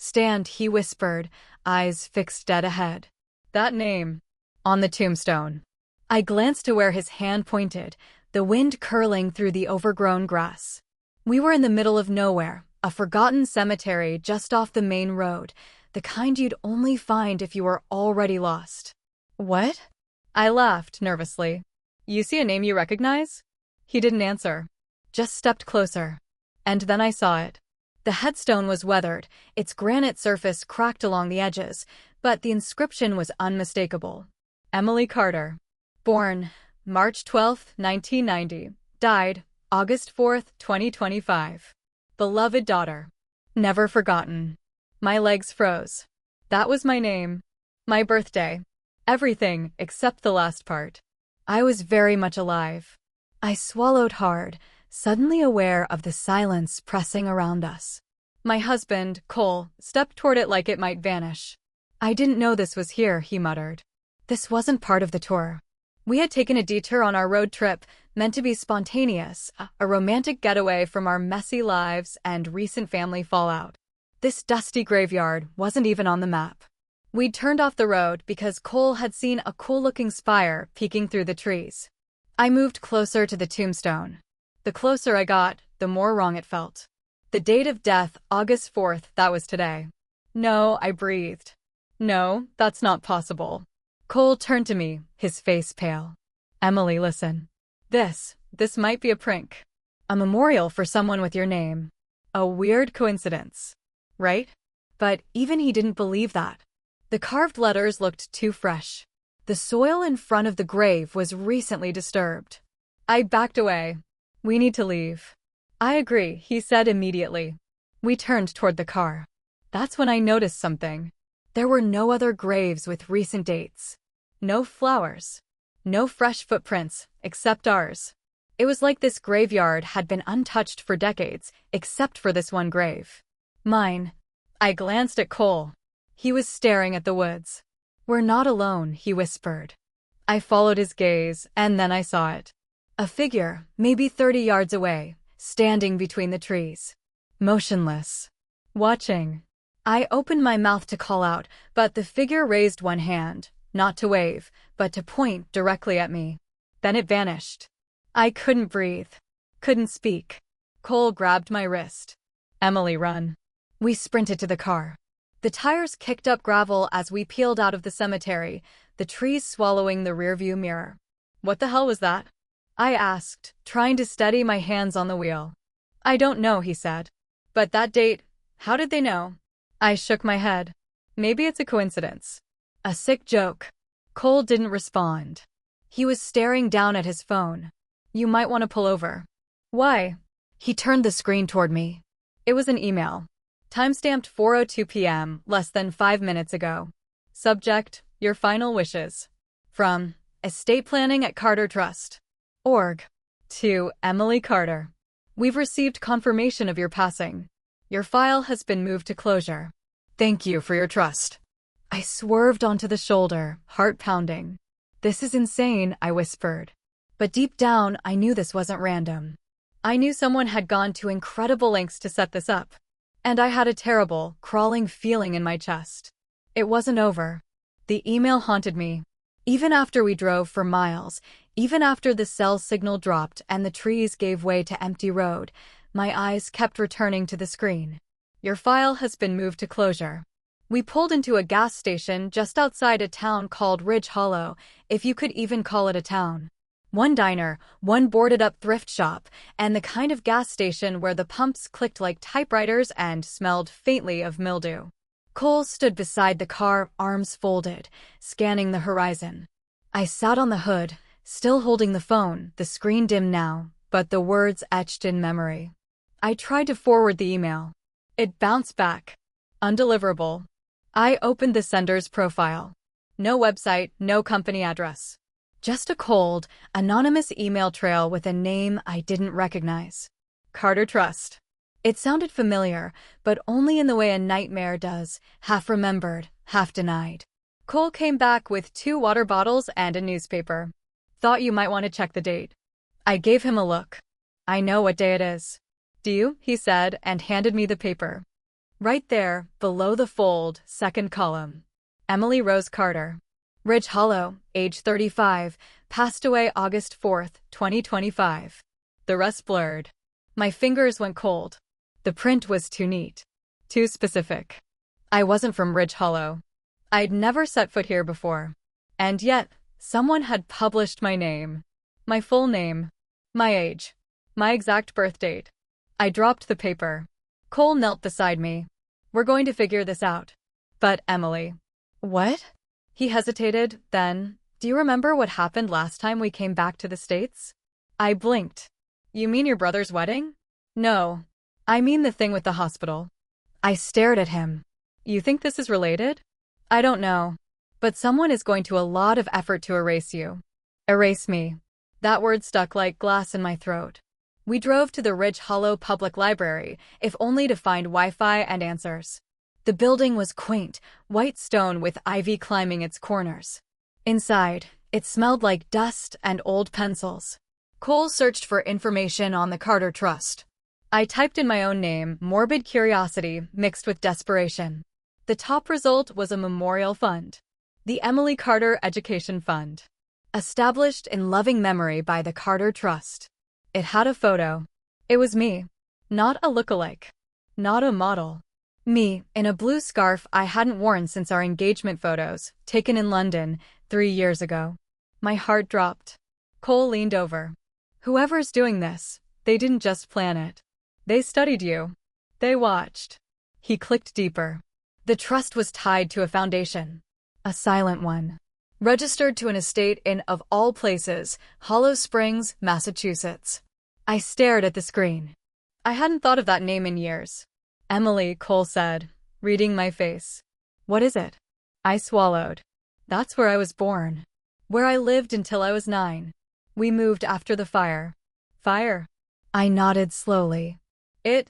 Stand, he whispered, eyes fixed dead ahead. That name. On the tombstone. I glanced to where his hand pointed, the wind curling through the overgrown grass. We were in the middle of nowhere, a forgotten cemetery just off the main road, the kind you'd only find if you were already lost. What? I laughed nervously. You see a name you recognize? He didn't answer. Just stepped closer. And then I saw it. The headstone was weathered, its granite surface cracked along the edges, but the inscription was unmistakable. Emily Carter. Born March 12, 1990. Died August 4, 2025. Beloved daughter. Never forgotten. My legs froze. That was my name. My birthday. Everything except the last part. I was very much alive. I swallowed hard, suddenly aware of the silence pressing around us. My husband, Cole, stepped toward it like it might vanish. I didn't know this was here, he muttered. This wasn't part of the tour. We had taken a detour on our road trip, meant to be spontaneous, a romantic getaway from our messy lives and recent family fallout. This dusty graveyard wasn't even on the map. We'd turned off the road because Cole had seen a cool-looking spire peeking through the trees. I moved closer to the tombstone. The closer I got, the more wrong it felt. The date of death, August 4th, that was today. No, I breathed. No, that's not possible. Cole turned to me, his face pale. Emily, listen. This might be a prank. A memorial for someone with your name. A weird coincidence. Right? But even he didn't believe that. The carved letters looked too fresh. The soil in front of the grave was recently disturbed. I backed away. We need to leave. I agree, he said immediately. We turned toward the car. That's when I noticed something. There were no other graves with recent dates. No flowers. No fresh footprints, except ours. It was like this graveyard had been untouched for decades, except for this one grave. Mine. I glanced at Cole. He was staring at the woods. We're not alone, he whispered. I followed his gaze, and then I saw it. A figure, maybe 30 yards away, standing between the trees. Motionless. Watching. I opened my mouth to call out, but the figure raised one hand, not to wave, but to point directly at me. Then it vanished. I couldn't breathe. Couldn't speak. Cole grabbed my wrist. Emily, run. We sprinted to the car. The tires kicked up gravel as we peeled out of the cemetery, the trees swallowing the rearview mirror. What the hell was that? I asked, trying to steady my hands on the wheel. I don't know, he said. But that date, how did they know? I shook my head. Maybe it's a coincidence. A sick joke. Cole didn't respond. He was staring down at his phone. You might want to pull over. Why? He turned the screen toward me. It was an email. Timestamped 4:02 p.m., less than 5 minutes ago. Subject, your final wishes. From Estate Planning at Carter Trust. Org. To Emily Carter. We've received confirmation of your passing. Your file has been moved to closure. Thank you for your trust. I swerved onto the shoulder, heart pounding. This is insane, I whispered. But deep down, I knew this wasn't random. I knew someone had gone to incredible lengths to set this up. And I had a terrible, crawling feeling in my chest. It wasn't over. The email haunted me. Even after we drove for miles, even after the cell signal dropped and the trees gave way to empty road, my eyes kept returning to the screen. Your file has been moved to closure. We pulled into a gas station just outside a town called Ridge Hollow, if you could even call it a town. One diner, one boarded-up thrift shop, and the kind of gas station where the pumps clicked like typewriters and smelled faintly of mildew. Cole stood beside the car, arms folded, scanning the horizon. I sat on the hood, still holding the phone, the screen dim now, but the words etched in memory. I tried to forward the email. It bounced back. Undeliverable. I opened the sender's profile. No website, no company address. Just a cold, anonymous email trail with a name I didn't recognize. Carter Trust. It sounded familiar, but only in the way a nightmare does, half remembered, half denied. Cole came back with 2 water bottles and a newspaper. Thought you might want to check the date. I gave him a look. I know what day it is. Do you? He said, and handed me the paper. Right there, below the fold, second column. Emily Rose Carter. Ridge Hollow, age 35, passed away August 4th, 2025. The rest blurred. My fingers went cold. The print was too neat. Too specific. I wasn't from Ridge Hollow. I'd never set foot here before. And yet, someone had published my name. My full name. My age. My exact birth date. I dropped the paper. Cole knelt beside me. We're going to figure this out. But, Emily. What? He hesitated, then, do you remember what happened last time we came back to the States? I blinked. You mean your brother's wedding? No. I mean the thing with the hospital. I stared at him. You think this is related? I don't know. But someone is going to a lot of effort to erase you. Erase me. That word stuck like glass in my throat. We drove to the Ridge Hollow Public Library, if only to find Wi-Fi and answers. The building was quaint, white stone with ivy climbing its corners. Inside, it smelled like dust and old pencils. Cole searched for information on the Carter Trust. I typed in my own name, morbid curiosity mixed with desperation. The top result was a memorial fund. The Emily Carter Education Fund. Established in loving memory by the Carter Trust. It had a photo. It was me. Not a lookalike. Not a model. Me, in a blue scarf I hadn't worn since our engagement photos, taken in London, 3 years ago. My heart dropped. Cole leaned over. Whoever's doing this, they didn't just plan it. They studied you. They watched. He clicked deeper. The trust was tied to a foundation. A silent one. Registered to an estate in, of all places, Hollow Springs, Massachusetts. I stared at the screen. I hadn't thought of that name in years. Emily, Cole said, reading my face. What is it? I swallowed. That's where I was born. Where I lived until I was 9. We moved after the fire. Fire? I nodded slowly. It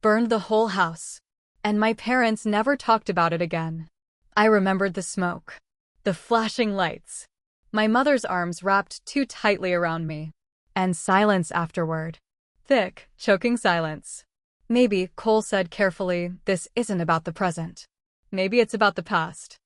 burned the whole house. And my parents never talked about it again. I remembered the smoke. The flashing lights. My mother's arms wrapped too tightly around me. And silence afterward. Thick, choking silence. Maybe, Cole said carefully, this isn't about the present. Maybe it's about the past.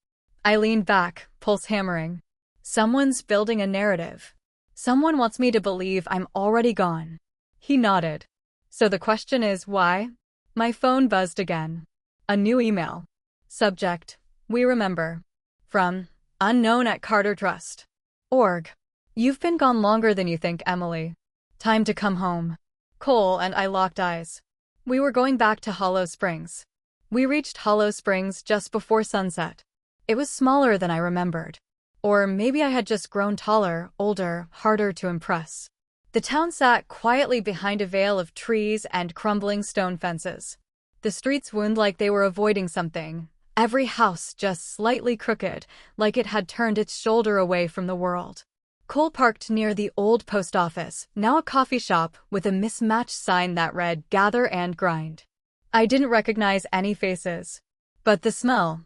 I leaned back, pulse hammering. Someone's building a narrative. Someone wants me to believe I'm already gone. He nodded. So the question is, why? My phone buzzed again. A new email. Subject, we remember. From, unknown@cartertrust.org. You've been gone longer than you think, Emily. Time to come home. Cole and I locked eyes. We were going back to Hollow Springs. We reached Hollow Springs just before sunset. It was smaller than I remembered. Or maybe I had just grown taller, older, harder to impress. The town sat quietly behind a veil of trees and crumbling stone fences. The streets wound like they were avoiding something, every house just slightly crooked, like it had turned its shoulder away from the world. Cole parked near the old post office, now a coffee shop, with a mismatched sign that read, Gather and Grind. I didn't recognize any faces. But the smell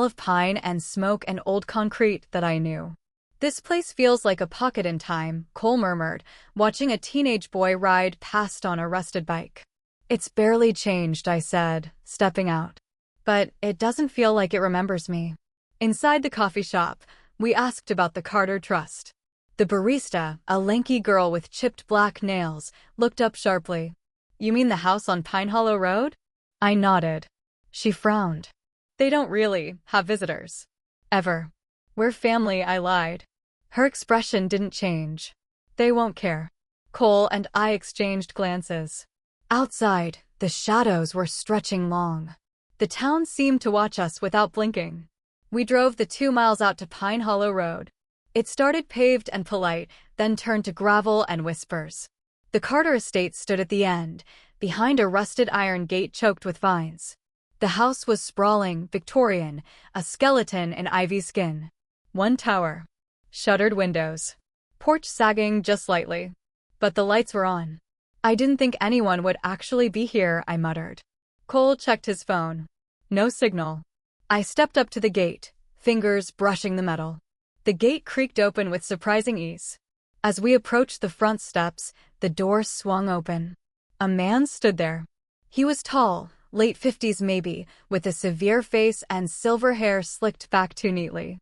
of pine and smoke and old concrete that I knew. This place feels like a pocket in time, Cole murmured, watching a teenage boy ride past on a rusted bike. It's barely changed, I said, stepping out. But it doesn't feel like it remembers me. Inside the coffee shop, we asked about the Carter Trust. The barista, a lanky girl with chipped black nails, looked up sharply. You mean the house on Pine Hollow Road? I nodded. She frowned. They don't really have visitors. Ever. We're family, I lied. Her expression didn't change. They won't care. Cole and I exchanged glances. Outside, the shadows were stretching long. The town seemed to watch us without blinking. We drove the 2 miles out to Pine Hollow Road. It started paved and polite, then turned to gravel and whispers. The Carter estate stood at the end, behind a rusted iron gate choked with vines. The house was sprawling, Victorian, a skeleton in ivy skin. 1 tower. Shuttered windows. Porch sagging just slightly. But the lights were on. I didn't think anyone would actually be here, I muttered. Cole checked his phone. No signal. I stepped up to the gate, fingers brushing the metal. The gate creaked open with surprising ease. As we approached the front steps, the door swung open. A man stood there. He was tall, late 50s maybe, with a severe face and silver hair slicked back too neatly.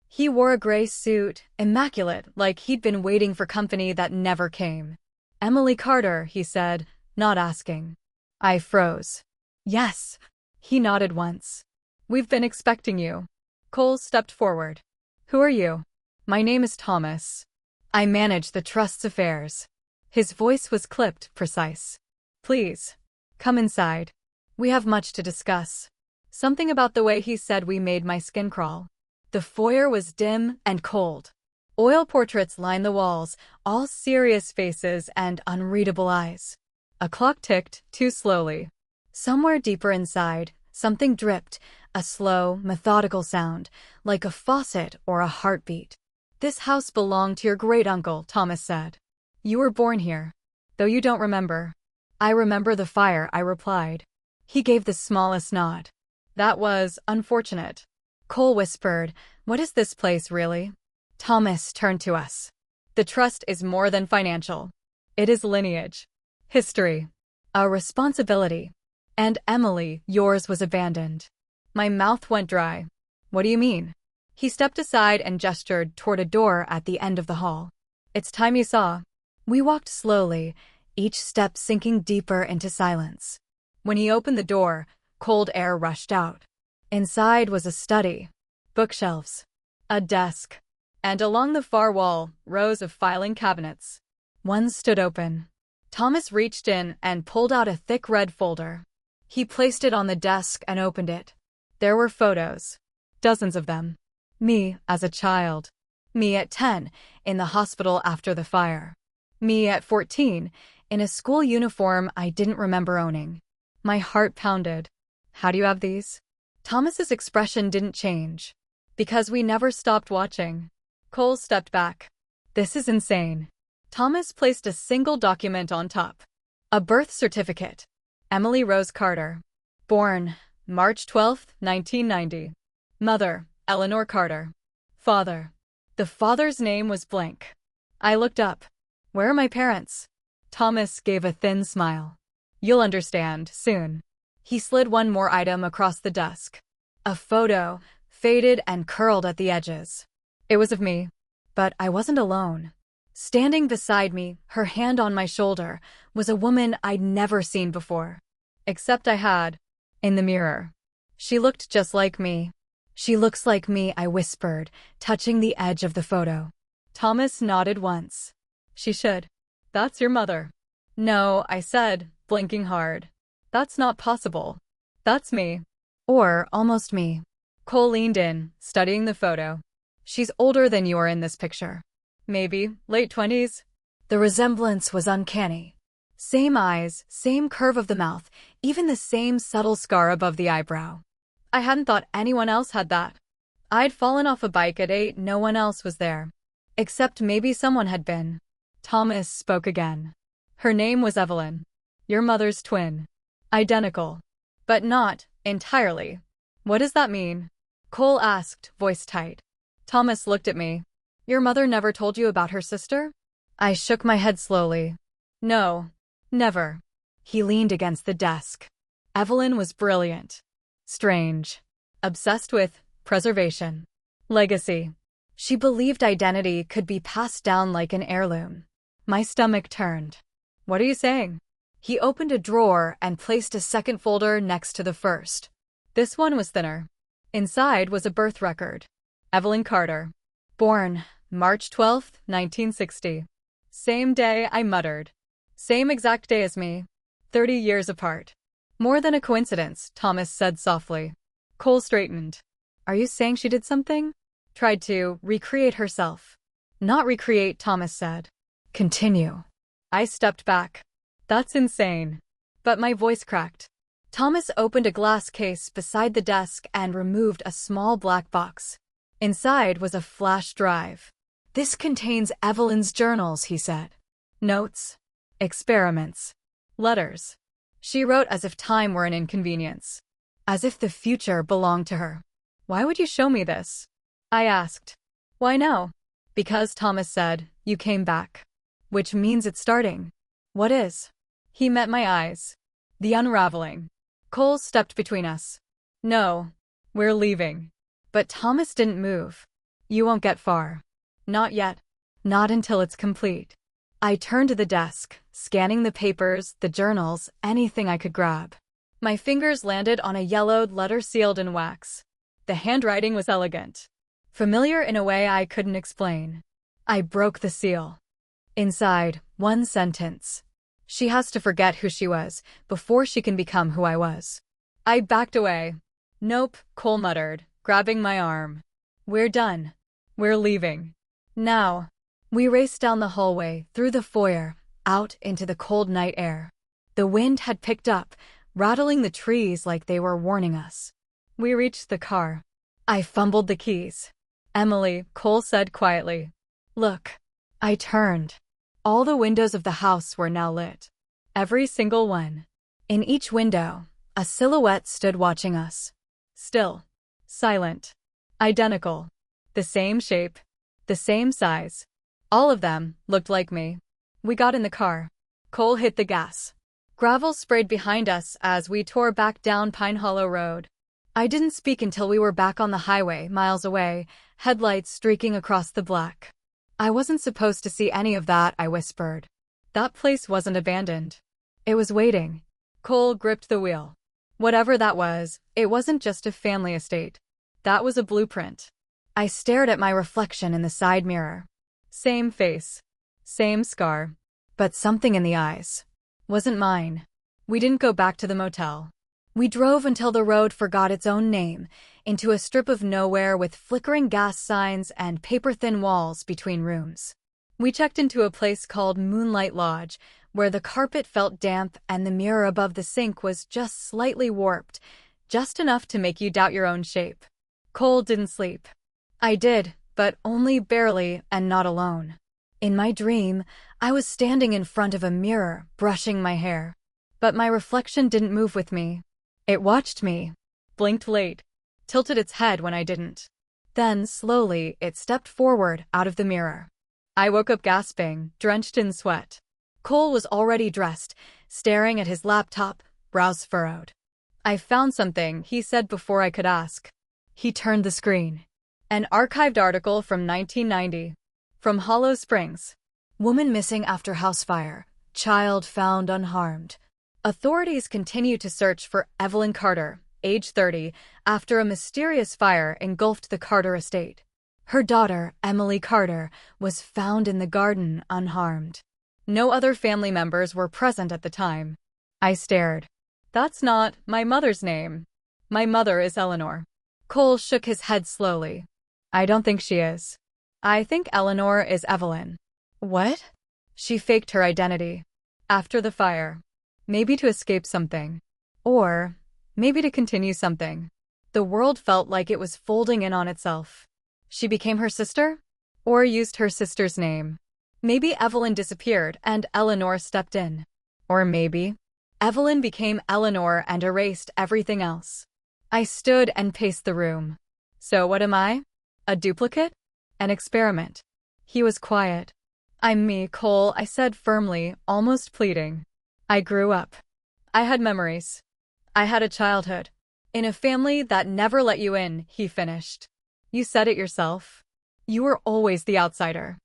He wore a gray suit, immaculate, like he'd been waiting for company that never came. "Emily Carter," he said, not asking. I froze. "Yes." He nodded once. "We've been expecting you." Cole stepped forward. "Who are you?" "My name is Thomas. I manage the trust's affairs." His voice was clipped, precise. "Please, come inside. We have much to discuss." Something about the way he said we made my skin crawl. The foyer was dim and cold. Oil portraits lined the walls, all serious faces and unreadable eyes. A clock ticked, too slowly. Somewhere deeper inside, something dripped, a slow, methodical sound, like a faucet or a heartbeat. "This house belonged to your great-uncle," Thomas said. "You were born here, though you don't remember." "I remember the fire," I replied. He gave the smallest nod. "That was unfortunate." Cole whispered, "What is this place, really?" Thomas turned to us. "The trust is more than financial. It is lineage, history, a responsibility. And Emily, yours was abandoned." My mouth went dry. "What do you mean?" He stepped aside and gestured toward a door at the end of the hall. "It's time you saw." We walked slowly, each step sinking deeper into silence. When he opened the door, cold air rushed out. Inside was a study, bookshelves, a desk, and along the far wall, rows of filing cabinets. One stood open. Thomas reached in and pulled out a thick red folder. He placed it on the desk and opened it. There were photos, dozens of them. Me as a child. Me at 10, in the hospital after the fire. Me at 14, in a school uniform I didn't remember owning. My heart pounded. "How do you have these?" Thomas's expression didn't change. "Because we never stopped watching." Cole stepped back. "This is insane." Thomas placed a single document on top. A birth certificate. Emily Rose Carter. Born March 12, 1990. Mother, Eleanor Carter. Father. The father's name was blank. I looked up. "Where are my parents?" Thomas gave a thin smile. "You'll understand, soon." He slid one more item across the desk. A photo, faded and curled at the edges. It was of me. But I wasn't alone. Standing beside me, her hand on my shoulder, was a woman I'd never seen before. Except I had. In the mirror. She looked just like me. "She looks like me," I whispered, touching the edge of the photo. Thomas nodded once. "She should. That's your mother." "No," I said, blinking hard. "That's not possible. That's me. Or almost me." Cole leaned in, studying the photo. "She's older than you are in this picture. Maybe late 20s. The resemblance was uncanny. Same eyes, same curve of the mouth, even the same subtle scar above the eyebrow. I hadn't thought anyone else had that. I'd fallen off a bike at 8, no one else was there. Except maybe someone had been. Thomas spoke again. "Her name was Evelyn. Your mother's twin. Identical. But not entirely." "What does that mean?" Cole asked, voice tight. Thomas looked at me. "Your mother never told you about her sister?" I shook my head slowly. "No. Never." He leaned against the desk. "Evelyn was brilliant. Strange. Obsessed with preservation. Legacy. She believed identity could be passed down like an heirloom." My stomach turned. "What are you saying?" He opened a drawer and placed a second folder next to the first. This one was thinner. Inside was a birth record. Evelyn Carter. Born March 12, 1960. Same day, I muttered. Same exact day as me. 30 years apart. "More than a coincidence," Thomas said softly. Cole straightened. "Are you saying she did something?" "Tried to recreate herself." "Not recreate," Thomas said. "Continue." I stepped back. "That's insane." But my voice cracked. Thomas opened a glass case beside the desk and removed a small black box. Inside was a flash drive. "This contains Evelyn's journals," he said. "Notes. Experiments. Letters. She wrote as if time were an inconvenience. As if the future belonged to her." "Why would you show me this?" I asked. "Why now?" "Because," Thomas said, "you came back. Which means it's starting." "What is?" He met my eyes. "The unraveling." Cole stepped between us. No, we're leaving. But Thomas didn't move. You won't get far. Not yet. Not until it's complete. I turned to the desk, scanning the papers, the journals, anything I could grab. My fingers landed on a yellowed letter sealed in wax. The handwriting was elegant. Familiar in a way I couldn't explain. I broke the seal. Inside, one sentence. She has to forget who she was before she can become who I was. I backed away. Nope, Cole muttered, grabbing my arm. We're done. We're leaving. Now. We raced down the hallway, through the foyer, out into the cold night air. The wind had picked up, rattling the trees like they were warning us. We reached the car. I fumbled the keys. Emily, Cole said quietly. Look. I turned. All the windows of the house were now lit. Every single one. In each window, a silhouette stood watching us. Still. Silent. Identical. The same shape. The same size. All of them looked like me. We got in the car. Cole hit the gas. Gravel sprayed behind us as we tore back down Pine Hollow Road. I didn't speak until we were back on the highway, miles away, headlights streaking across the black. I wasn't supposed to see any of that, I whispered. That place wasn't abandoned. It was waiting. Cole gripped the wheel. Whatever that was, it wasn't just a family estate. That was a blueprint. I stared at my reflection in the side mirror. Same face. Same scar. But something in the eyes. Wasn't mine. We didn't go back to the motel. We drove until the road forgot its own name, into a strip of nowhere with flickering gas signs and paper-thin walls between rooms. We checked into a place called Moonlight Lodge, where the carpet felt damp and the mirror above the sink was just slightly warped, just enough to make you doubt your own shape. Cole didn't sleep. I did, but only barely and not alone. In my dream, I was standing in front of a mirror, brushing my hair. But my reflection didn't move with me. It watched me, blinked late, tilted its head when I didn't. Then, slowly, it stepped forward out of the mirror. I woke up gasping, drenched in sweat. Cole was already dressed, staring at his laptop, brows furrowed. I found something, he said before I could ask. He turned the screen. An archived article from 1990. From Hollow Springs. Woman missing after house fire. Child found unharmed. Authorities continue to search for Evelyn Carter, age 30, after a mysterious fire engulfed the Carter estate. Her daughter, Emily Carter, was found in the garden unharmed. No other family members were present at the time. I stared. That's not my mother's name. My mother is Eleanor. Cole shook his head slowly. I don't think she is. I think Eleanor is Evelyn. What? She faked her identity. After the fire. Maybe to escape something. Or maybe to continue something. The world felt like it was folding in on itself. She became her sister? Or used her sister's name. Maybe Evelyn disappeared and Eleanor stepped in. Or maybe Evelyn became Eleanor and erased everything else. I stood and paced the room. So what am I? A duplicate? An experiment. He was quiet. I'm me, Cole, I said firmly, almost pleading. I grew up. I had memories. I had a childhood. In a family that never let you in, he finished. You said it yourself. You were always the outsider.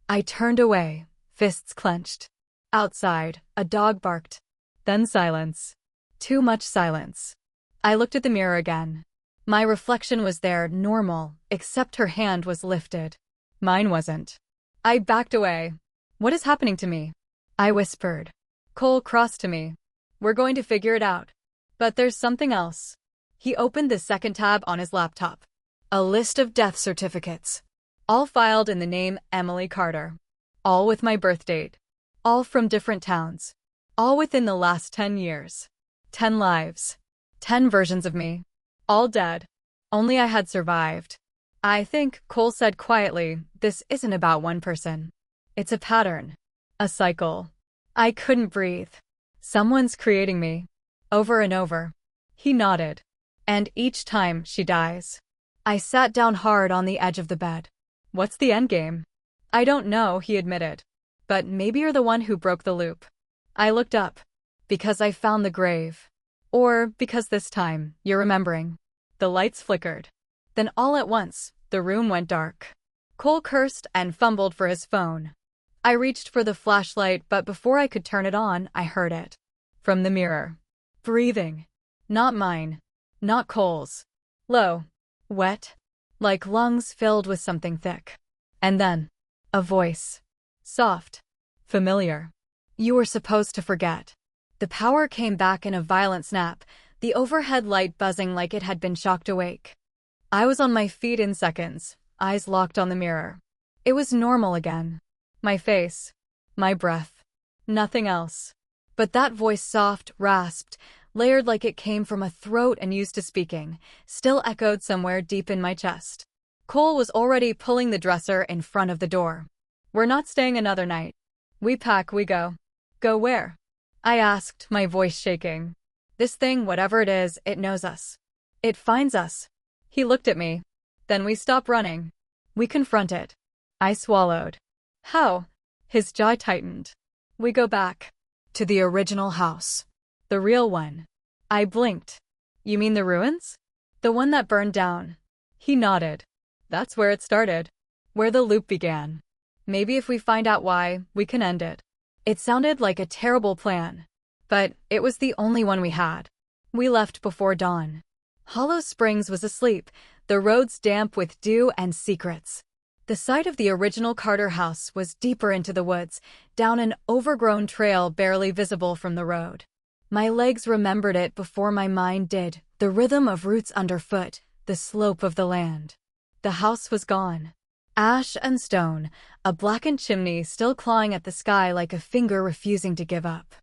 I turned away, fists clenched. Outside, a dog barked. Then silence. Too much silence. I looked at the mirror again. My reflection was there, normal, except her hand was lifted. Mine wasn't. I backed away. What is happening to me? I whispered. Cole crossed to me. We're going to figure it out. But there's something else. He opened the second tab on his laptop. A list of death certificates. All filed in the name Emily Carter. All with my birth date. All from different towns. All within the last 10 years. 10 lives. 10 versions of me. All dead. Only I had survived. I think, Cole said quietly, this isn't about one person. It's a pattern. A cycle. I couldn't breathe. Someone's creating me. Over and over. He nodded. And each time she dies. I sat down hard on the edge of the bed. What's the endgame? I don't know, he admitted. But maybe you're the one who broke the loop. I looked up. Because I found the grave. Or because this time, you're remembering. The lights flickered. Then all at once, the room went dark. Cole cursed and fumbled for his phone. I reached for the flashlight, but before I could turn it on, I heard it. From the mirror. Breathing. Not mine. Not Cole's. Low. Wet. Like lungs filled with something thick. And then, a voice. Soft. Familiar. You were supposed to forget. The power came back in a violent snap, the overhead light buzzing like it had been shocked awake. I was on my feet in seconds, eyes locked on the mirror. It was normal again. My face. My breath. Nothing else. But that voice, soft, rasped, layered like it came from a throat and used to speaking, still echoed somewhere deep in my chest. Cole was already pulling the dresser in front of the door. We're not staying another night. We pack, we go. Go where? I asked, my voice shaking. This thing, whatever it is, it knows us. It finds us. He looked at me. Then we stop running. We confront it. I swallowed. How? His jaw tightened. We go back. To the original house. The real one. I blinked. You mean the ruins? The one that burned down. He nodded. That's where it started. Where the loop began. Maybe if we find out why, we can end it. It sounded like a terrible plan. But it was the only one we had. We left before dawn. Hollow Springs was asleep, the roads damp with dew and secrets. The site of the original Carter house was deeper into the woods, down an overgrown trail barely visible from the road. My legs remembered it before my mind did, the rhythm of roots underfoot, the slope of the land. The house was gone. Ash and stone, a blackened chimney still clawing at the sky like a finger refusing to give up.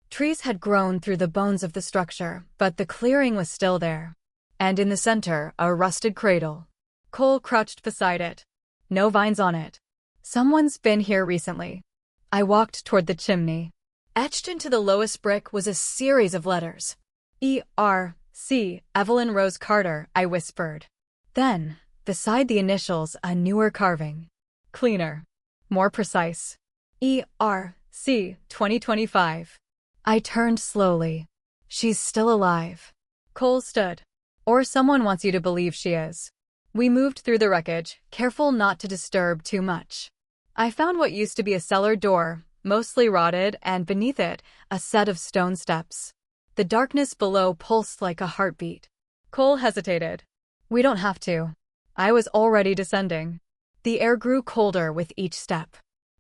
Trees had grown through the bones of the structure, but the clearing was still there. And in the center, a rusted cradle. Cole crouched beside it. No vines on it. Someone's been here recently. I walked toward the chimney. Etched into the lowest brick was a series of letters. E.R.C. Evelyn Rose Carter, I whispered. Then, beside the initials, a newer carving. Cleaner. More precise. E.R.C. 2025. I turned slowly. She's still alive. Cole stood. Or someone wants you to believe she is. We moved through the wreckage, careful not to disturb too much. I found what used to be a cellar door, mostly rotted, and beneath it, a set of stone steps. The darkness below pulsed like a heartbeat. Cole hesitated. We don't have to. I was already descending. The air grew colder with each step.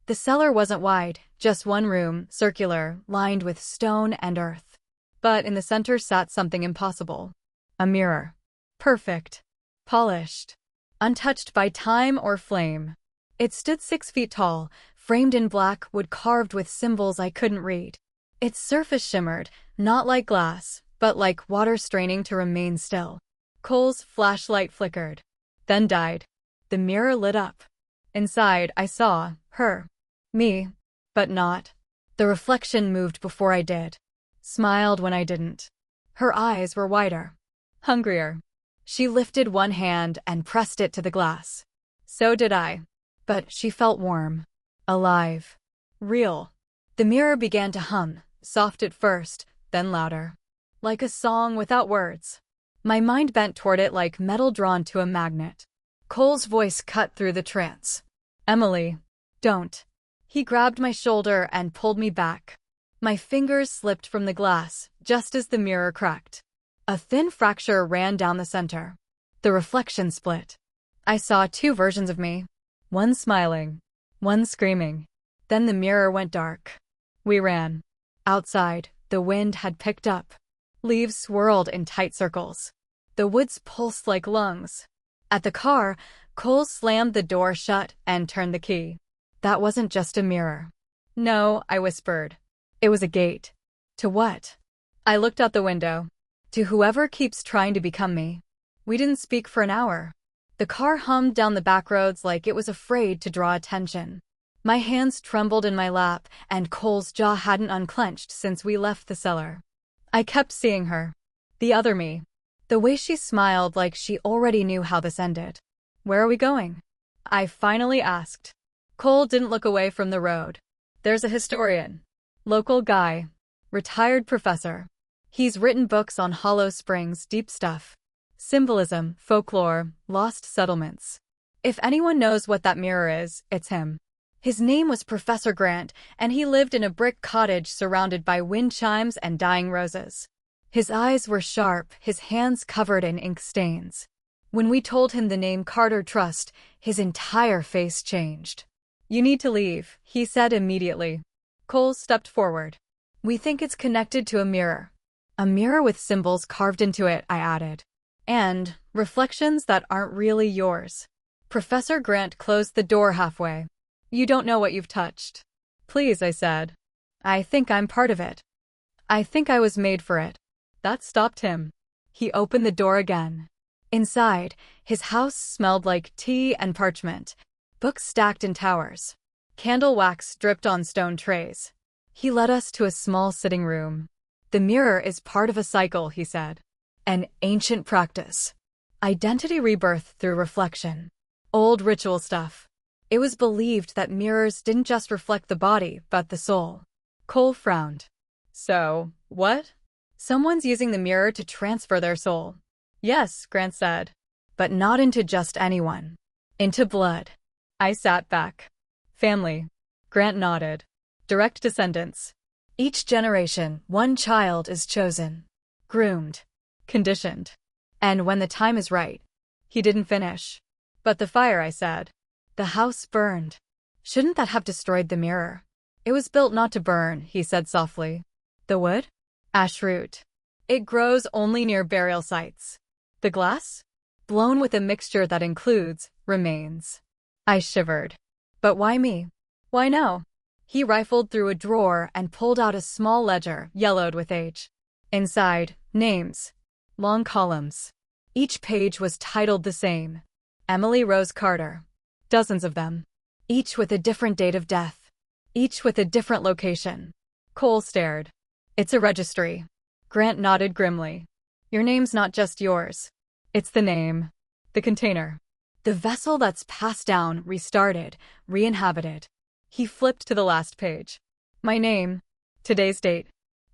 The cellar wasn't wide, just one room, circular, lined with stone and earth. But in the center sat something impossible. A mirror. Perfect. Polished. Untouched by time or flame. It stood 6 feet tall, framed in black wood carved with symbols I couldn't read. Its surface shimmered, not like glass, but like water straining to remain still. Cole's flashlight flickered. Then died. The mirror lit up. Inside, I saw her. Me. But not. The reflection moved before I did. Smiled when I didn't. Her eyes were wider. Hungrier. She lifted one hand and pressed it to the glass. So did I. But she felt warm. Alive. Real. The mirror began to hum, soft at first, then louder. Like a song without words. My mind bent toward it like metal drawn to a magnet. Cole's voice cut through the trance. Emily. Don't. He grabbed my shoulder and pulled me back. My fingers slipped from the glass, just as the mirror cracked. A thin fracture ran down the center. The reflection split. I saw 2 versions of me. One smiling. One screaming. Then the mirror went dark. We ran. Outside, the wind had picked up. Leaves swirled in tight circles. The woods pulsed like lungs. At the car, Cole slammed the door shut and turned the key. That wasn't just a mirror. No, I whispered. It was a gate. To what? I looked out the window. To whoever keeps trying to become me. We didn't speak for an hour. The car hummed down the back roads like it was afraid to draw attention. My hands trembled in my lap, and Cole's jaw hadn't unclenched since we left the cellar. I kept seeing her. The other me. The way she smiled like she already knew how this ended. Where are we going? I finally asked. Cole didn't look away from the road. There's a historian. Local guy. Retired professor. He's written books on hollow springs, deep stuff, symbolism, folklore, lost settlements. If anyone knows what that mirror is, it's him. His name was Professor Grant, and he lived in a brick cottage surrounded by wind chimes and dying roses. His eyes were sharp, his hands covered in ink stains. When we told him the name Carter Trust, his entire face changed. "You need to leave," he said immediately. Cole stepped forward. "We think it's connected to a mirror." "A mirror with symbols carved into it," I added. "And reflections that aren't really yours." Professor Grant closed the door halfway. "You don't know what you've touched." "Please," I said. "I think I'm part of it. I think I was made for it." That stopped him. He opened the door again. Inside, his house smelled like tea and parchment, books stacked in towers. Candle wax dripped on stone trays. He led us to a small sitting room. "The mirror is part of a cycle," he said. "An ancient practice. Identity rebirth through reflection. Old ritual stuff." It was believed that mirrors didn't just reflect the body, but the soul. Cole frowned. "So, what? Someone's using the mirror to transfer their soul." "Yes," Grant said. "But not into just anyone. Into blood." I sat back. "Family." Grant nodded. "Direct descendants. Each generation, one child is chosen. Groomed. Conditioned. And when the time is right." He didn't finish. "But the fire," I said. "The house burned. Shouldn't that have destroyed the mirror?" "It was built not to burn," he said softly. "The wood?" "Ash root. It grows only near burial sites. The glass? Blown with a mixture that includes remains." I shivered. "But why me?" "Why no?" He rifled through a drawer and pulled out a small ledger, yellowed with age. Inside, names. Long columns. Each page was titled the same. Emily Rose Carter. Dozens of them. Each with a different date of death. Each with a different location. Cole stared. "It's a registry." Grant nodded grimly. "Your name's not just yours. It's the name. The container. The vessel that's passed down, restarted, re-inhabited." He flipped to the last page. My name. Today's date.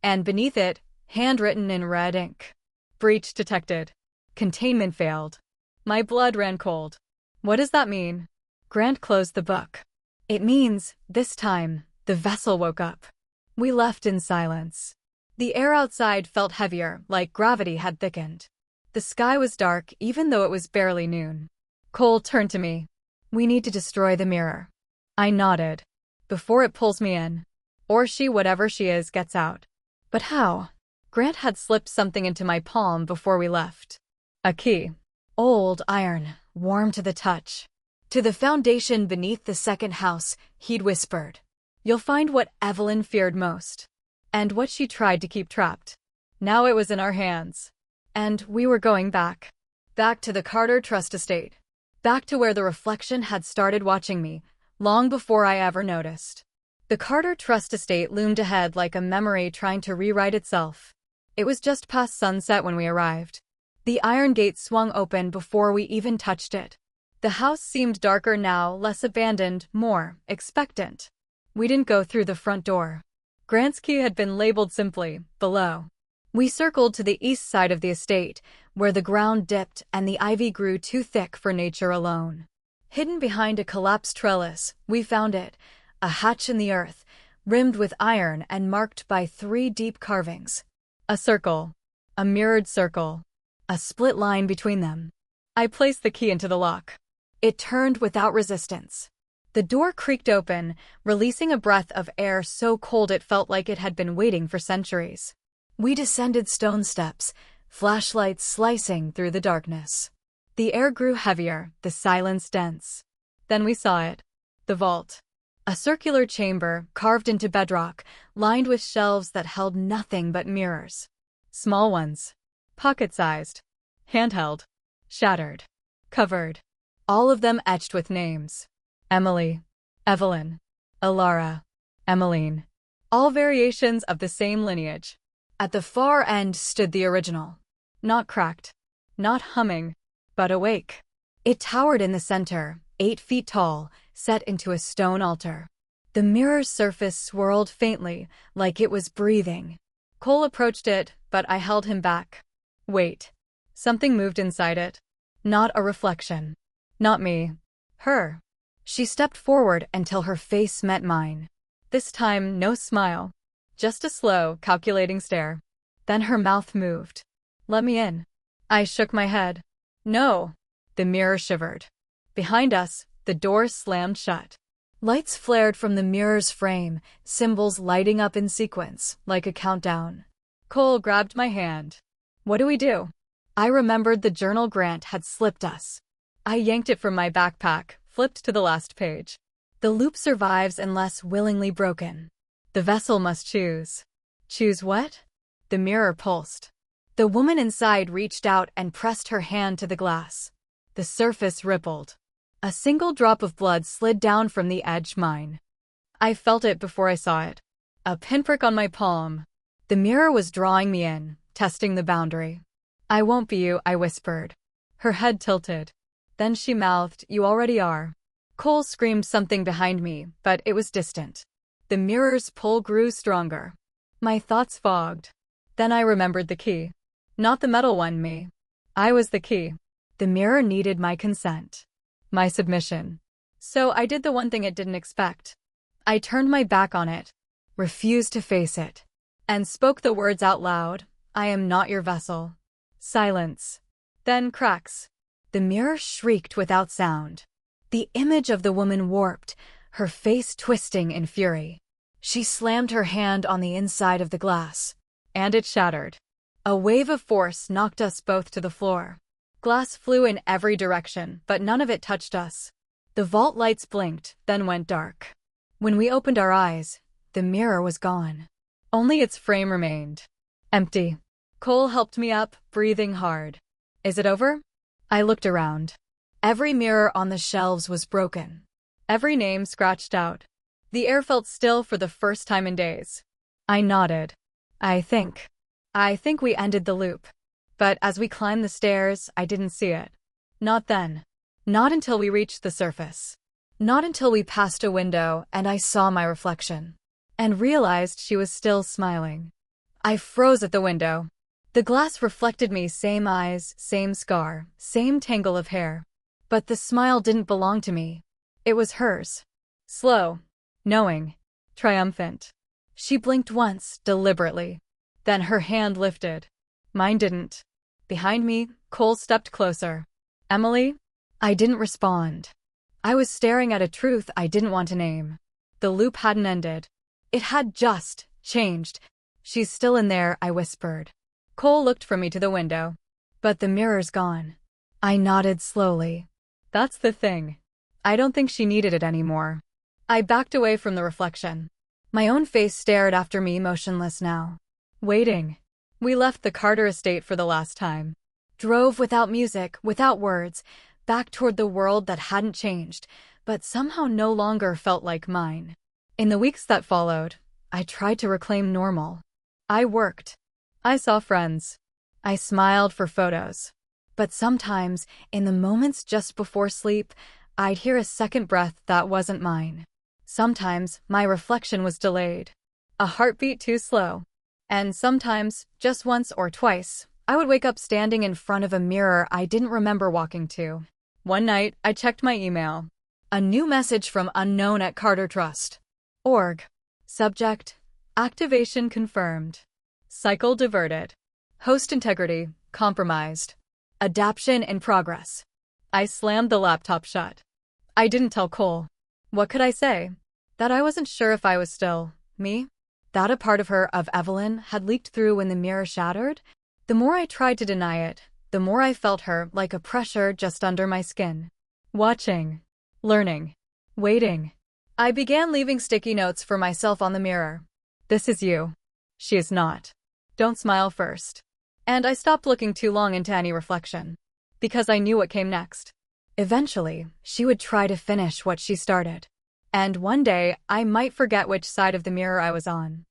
And beneath it, handwritten in red ink. "Breach detected. Containment failed." My blood ran cold. "What does that mean?" Grant closed the book. "It means, this time, the vessel woke up." We left in silence. The air outside felt heavier, like gravity had thickened. The sky was dark, even though it was barely noon. Cole turned to me. "We need to destroy the mirror." I nodded. "Before it pulls me in. Or she, whatever she is, gets out." "But how?" Grant had slipped something into my palm before we left. A key. Old iron, warm to the touch. "To the foundation beneath the second house," he'd whispered. "You'll find what Evelyn feared most. And what she tried to keep trapped." Now it was in our hands. And we were going back. Back to the Carter Trust estate. Back to where the reflection had started watching me, long before I ever noticed. The Carter Trust estate loomed ahead like a memory trying to rewrite itself. It was just past sunset when we arrived. The iron gate swung open before we even touched it. The house seemed darker now, less abandoned, more expectant. We didn't go through the front door. Grant's key had been labeled simply, "Below." We circled to the east side of the estate, where the ground dipped and the ivy grew too thick for nature alone. Hidden behind a collapsed trellis, we found it, a hatch in the earth, rimmed with iron and marked by 3 deep carvings. A circle. A mirrored circle. A split line between them. I placed the key into the lock. It turned without resistance. The door creaked open, releasing a breath of air so cold it felt like it had been waiting for centuries. We descended stone steps, flashlights slicing through the darkness. The air grew heavier, the silence dense. Then we saw it. The vault. A circular chamber, carved into bedrock, lined with shelves that held nothing but mirrors. Small ones. Pocket-sized. Handheld. Shattered. Covered. All of them etched with names. Emily. Evelyn. Alara. Emmeline. All variations of the same lineage. At the far end stood the original. Not cracked. Not humming. But awake. It towered in the center, 8 feet tall, set into a stone altar. The mirror's surface swirled faintly, like it was breathing. Cole approached it, but I held him back. Wait. Something moved inside it. Not a reflection. Not me. Her. She stepped forward until her face met mine. This time, no smile. Just a slow, calculating stare. Then her mouth moved. Let me in. I shook my head. No. The mirror shivered. Behind us, the door slammed shut. Lights flared from the mirror's frame, symbols lighting up in sequence, like a countdown. Cole grabbed my hand. What do we do? I remembered the journal Grant had slipped us. I yanked it from my backpack, flipped to the last page. The loop survives unless willingly broken. The vessel must choose. Choose what? The mirror pulsed. The woman inside reached out and pressed her hand to the glass. The surface rippled. A single drop of blood slid down from the edge mine. I felt it before I saw it. A pinprick on my palm. The mirror was drawing me in, testing the boundary. I won't be you, I whispered. Her head tilted. Then she mouthed, you already are. Cole screamed something behind me, but it was distant. The mirror's pull grew stronger. My thoughts fogged. Then I remembered the key. Not the metal one, me. I was the key. The mirror needed my consent. My submission. So I did the one thing it didn't expect. I turned my back on it, refused to face it, and spoke the words out loud. I am not your vessel. Silence. Then cracks. The mirror shrieked without sound. The image of the woman warped, her face twisting in fury. She slammed her hand on the inside of the glass, and it shattered. A wave of force knocked us both to the floor. Glass flew in every direction, but none of it touched us. The vault lights blinked, then went dark. When we opened our eyes, the mirror was gone. Only its frame remained. Empty. Cole helped me up, breathing hard. Is it over? I looked around. Every mirror on the shelves was broken. Every name scratched out. The air felt still for the first time in days. I nodded. I think we ended the loop. But as we climbed the stairs, I didn't see it. Not then. Not until we reached the surface. Not until we passed a window and I saw my reflection. And realized she was still smiling. I froze at the window. The glass reflected me, same eyes, same scar, same tangle of hair. But the smile didn't belong to me. It was hers. Slow. Knowing. Triumphant. She blinked once, deliberately. Then her hand lifted. Mine didn't. Behind me, Cole stepped closer. Emily? I didn't respond. I was staring at a truth I didn't want to name. The loop hadn't ended. It had just changed. She's still in there, I whispered. Cole looked from me to the window. But the mirror's gone. I nodded slowly. That's the thing. I don't think she needed it anymore. I backed away from the reflection. My own face stared after me, motionless now. Waiting. We left the Carter estate for the last time. Drove without music, without words, back toward the world that hadn't changed, but somehow no longer felt like mine. In the weeks that followed, I tried to reclaim normal. I worked. I saw friends. I smiled for photos. But sometimes, in the moments just before sleep, I'd hear a second breath that wasn't mine. Sometimes, my reflection was delayed. A heartbeat too slow. And sometimes, just once or twice, I would wake up standing in front of a mirror I didn't remember walking to. One night, I checked my email. A new message from unknown@cartertrust.org. Subject: activation confirmed. Cycle diverted. Host integrity compromised. Adaption in progress. I slammed the laptop shut. I didn't tell Cole. What could I say? That I wasn't sure if I was still me? That a part of her, of Evelyn, had leaked through when the mirror shattered? The more I tried to deny it, the more I felt her, like a pressure just under my skin. Watching. Learning. Waiting. I began leaving sticky notes for myself on the mirror. This is you. She is not. Don't smile first. And I stopped looking too long into any reflection. Because I knew what came next. Eventually, she would try to finish what she started. And one day, I might forget which side of the mirror I was on.